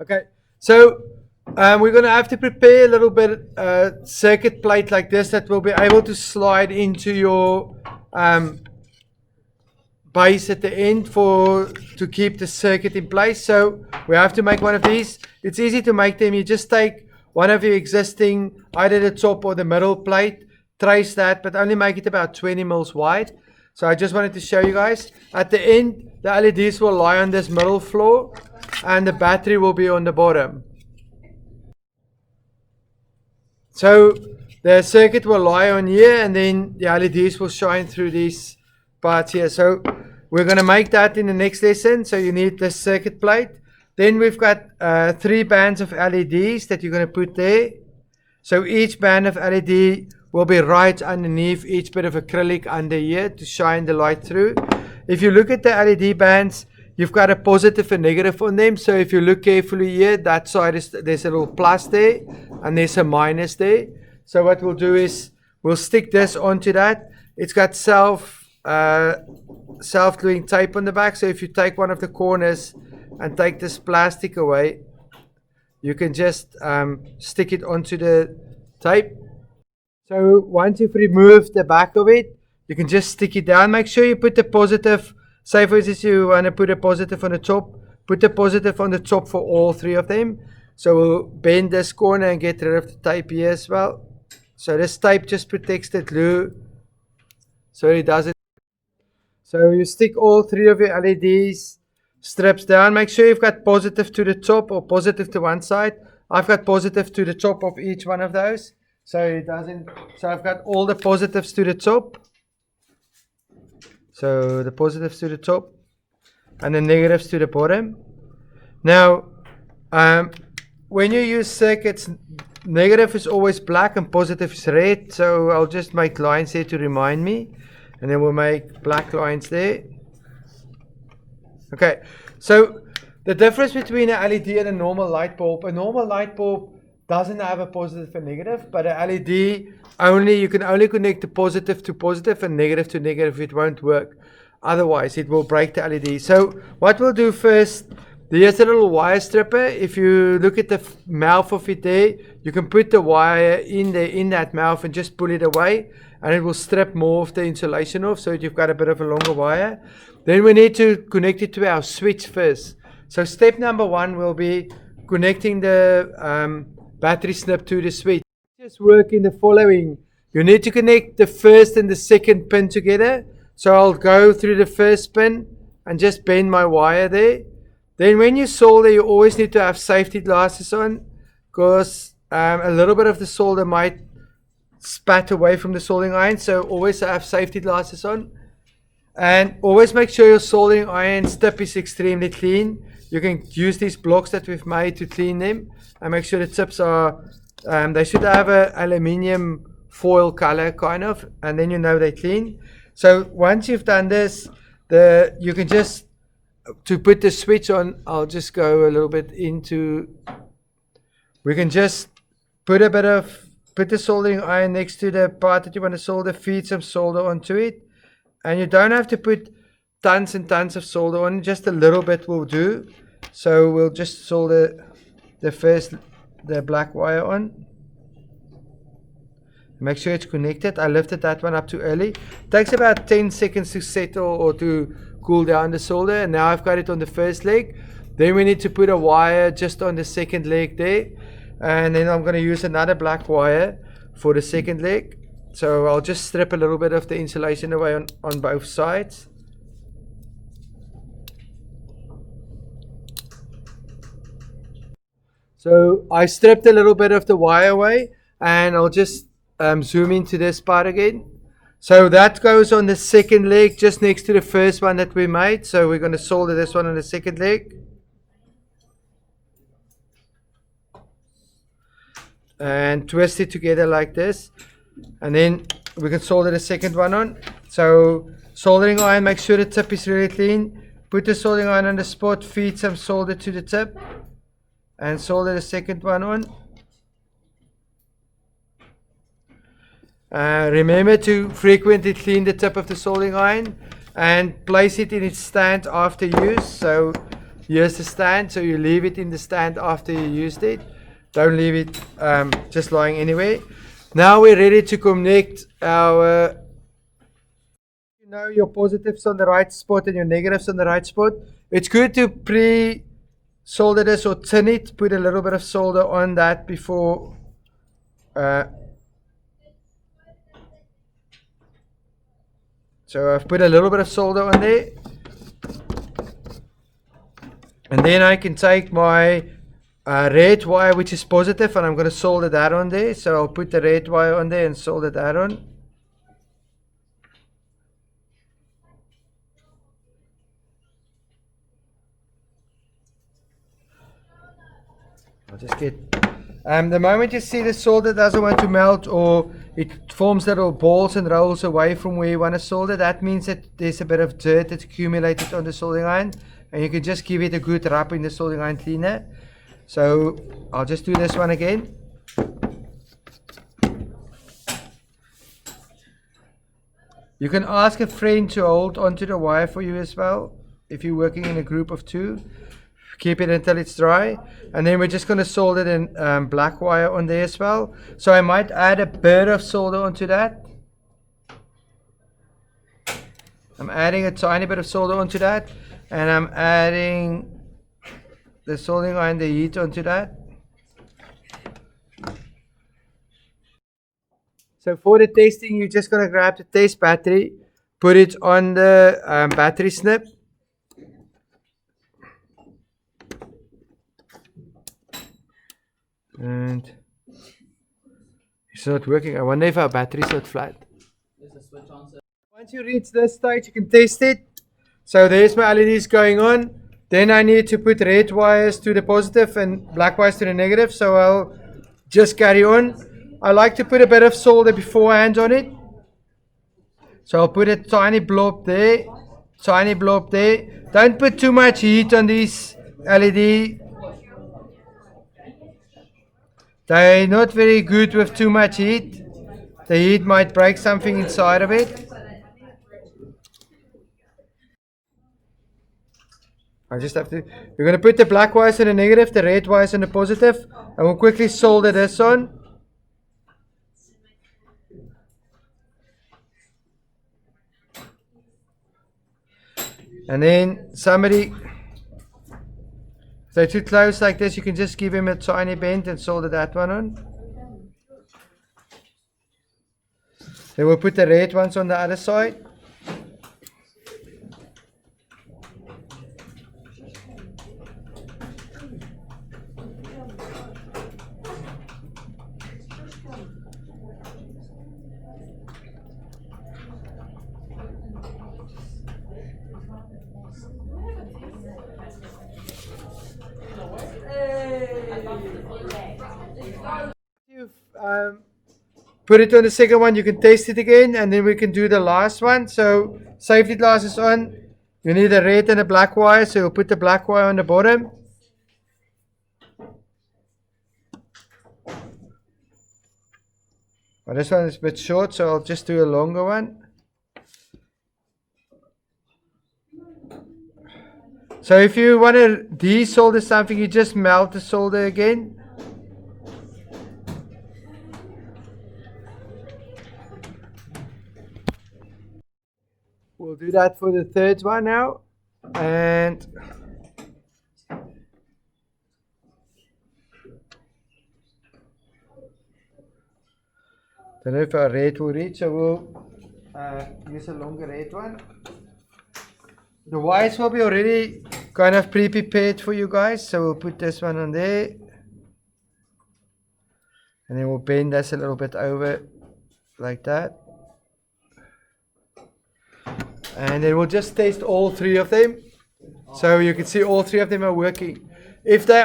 Okay, so we're going to have to prepare a little bit circuit plate like this that will be able to slide into your base at the end to keep the circuit in place. So we have to make one of these. It's easy to make them. You just take one of your existing, either the top or the middle plate, trace that, but only make it about 20 mils wide. So I just wanted to show you guys. At the end, the LEDs will lie on this middle floor and the battery will be on the bottom. So the circuit will lie on here and then the LEDs will shine through these parts here. So we're going to make that in the next lesson. So you need this circuit plate. Then we've got 3 bands of LEDs that you're going to put there. So each band of LED will be right underneath each bit of acrylic under here to shine the light through. If you look at the LED bands, you've got a positive and negative on them. So if you look carefully here, that side there's a little plus there and there's a minus there. So what we'll do is we'll stick this onto that. It's got self-gluing tape on the back. So if you take one of the corners and take this plastic away, you can just stick it onto the tape. So once you've removed the back of it, you can just stick it down. Make sure you put the positive. Say for instance you want to put a positive on the top, put the positive on the top for all 3 of them. So we'll bend this corner and get rid of the tape here as well. So this tape just protects the glue so it doesn't. So you stick all 3 of your LEDs strips down. Make sure you've got positive to the top or positive to one side. I've got positive to the top of each one of those. So it doesn't. So I've got all the positives to the top. So the positives to the top and the negatives to the bottom. Now, when you use circuits, negative is always black and positive is red. So I'll just make lines here to remind me. And then we'll make black lines there. Okay, so the difference between a LED and a normal light bulb doesn't have a positive and negative, but a LED you can only connect the positive to positive and negative to negative. It won't work. Otherwise, it will break the LED. So what we'll do first, there's a little wire stripper. If you look at the mouth of it there, you can put the wire in that mouth and just pull it away, and it will strip more of the insulation off, so you've got a bit of a longer wire. Then we need to connect it to our switch first. So step number 1 will be connecting the battery snip to the switch. Just work in the following. You need to connect the first and the second pin together. So I'll go through the first pin and just bend my wire there. Then when you solder, you always need to have safety glasses on, because a little bit of the solder might spat away from the soldering iron. So always have safety glasses on. And always make sure your soldering iron tip is extremely clean. You can use these blocks that we've made to clean them. And make sure the tips are, they should have a aluminium foil color kind of, and then you know they're clean. So once you've done this, you can just, to put the switch on, I'll just go a little bit into, we can just put the soldering iron next to the part that you want to solder, feed some solder onto it. And you don't have to put tons and tons of solder on, just a little bit will do. So we'll just solder the black wire on. Make sure it's connected. I lifted that one up too early. It takes about 10 seconds to settle or to cool down the solder. And now I've got it on the first leg. Then we need to put a wire just on the second leg there. And then I'm going to use another black wire for the second leg. So I'll just strip a little bit of the insulation away on both sides. So I stripped a little bit of the wire away, and I'll just zoom into this part again. So that goes on the second leg, just next to the first one that we made. So we're going to solder this one on the second leg. And twist it together like this. And then we can solder the second one on. So soldering iron, make sure the tip is really clean. Put the soldering iron on the spot, feed some solder to the tip, and solder the second one on. Remember to frequently clean the tip of the soldering iron and place it in its stand after use. So here's the stand, so you leave it in the stand after you used it. Don't leave it just lying anywhere. Now we're ready to connect our, your positives on the right spot and your negatives on the right spot. It's good to pre-solder this or tin it, put a little bit of solder on that before so I've put a little bit of solder on there, and then I can take my red wire, which is positive, and I'm going to solder that on there. So I'll put the red wire on there and solder that on. I'll just get the moment you see the solder doesn't want to melt or it forms little balls and rolls away from where you want to solder, that means that there's a bit of dirt that's accumulated on the soldering iron, and you can just give it a good rub in the soldering iron cleaner. So I'll just do this one again. You can ask a friend to hold onto the wire for you as well if you're working in a group of two. Keep it until it's dry, and then we're just going to solder the black wire on there as well. So I might add a bit of solder onto that. I'm adding a tiny bit of solder onto that, and I'm adding the soldering iron, the heat onto that. So for the testing, you're just going to grab the test battery, put it on the battery snip. And it's not working. I wonder if our battery is not flat. Once you reach this stage, you can test it. So there's my LEDs going on. Then I need to put red wires to the positive and black wires to the negative. So I'll just carry on. I like to put a bit of solder beforehand on it. So I'll put a tiny blob there. Tiny blob there. Don't put too much heat on these LED. They're not very good with too much heat. The heat might break something inside of it. I just have to, we're going to put the black wires on the negative, the red wires on the positive, and we'll quickly solder this on. And then somebody, if they're too close like this, you can just give him a tiny bend and solder that one on. Then we'll put the red ones on the other side. Put it on the second one, you can taste it again, and then we can do the last one. So safety glass is on. You need a red and a black wire, so we'll put the black wire on the bottom. Well, this one is a bit short, so I'll just do a longer one. So if you want to desolder something, you just melt the solder again. We'll do that for the third one now. And don't know if our red will reach, so we'll use a longer red one. The wires will be already kind of pre-prepared for you guys, so we'll put this one on there. And then we'll bend this a little bit over like that. And then we'll just test all three of them. So you can see all three of them are working. If they